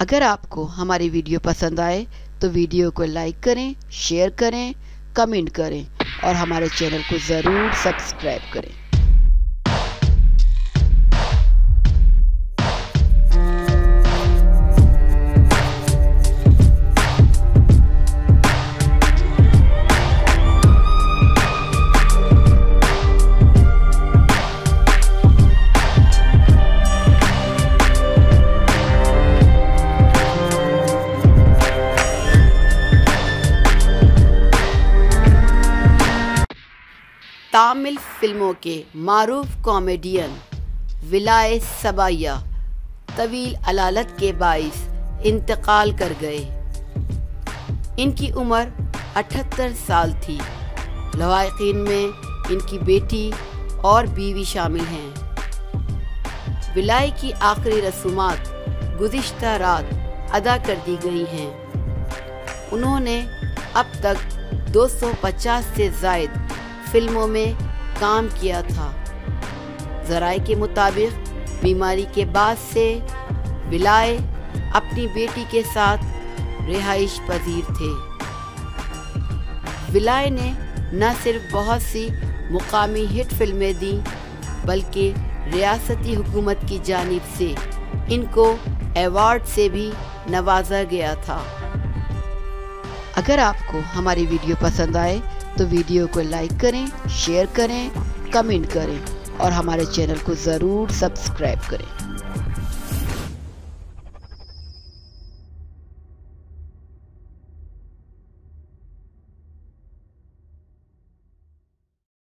अगर आपको हमारी वीडियो पसंद आए तो वीडियो को लाइक करें, शेयर करें, कमेंट करें और हमारे चैनल को ज़रूर सब्सक्राइब करें। तामिल फिल्मों के मारूफ कॉमेडियन विलाय सबाया तवील अलालत के बाइस इंतकाल कर गए। इनकी उम्र 78 साल थी। लवाहिकीन में इनकी बेटी और बीवी शामिल हैं। विलाय की आखिरी रसूमात गुज़िश्ता रात अदा कर दी गई हैं। उन्होंने अब तक 250 से ज़ायद फिल्मों में काम किया था। ज़राए के मुताबिक बीमारी के बाद से विलाय अपनी बेटी के साथ रिहाइश पजीर थे। विलाय ने न सिर्फ बहुत सी मुकामी हिट फिल्में दी बल्कि रियासती हुकूमत की जानिब से इनको अवार्ड से भी नवाजा गया था। अगर आपको हमारी वीडियो पसंद आए तो वीडियो को लाइक करें, शेयर करें, कमेंट करें और हमारे चैनल को ज़रूर सब्सक्राइब करें।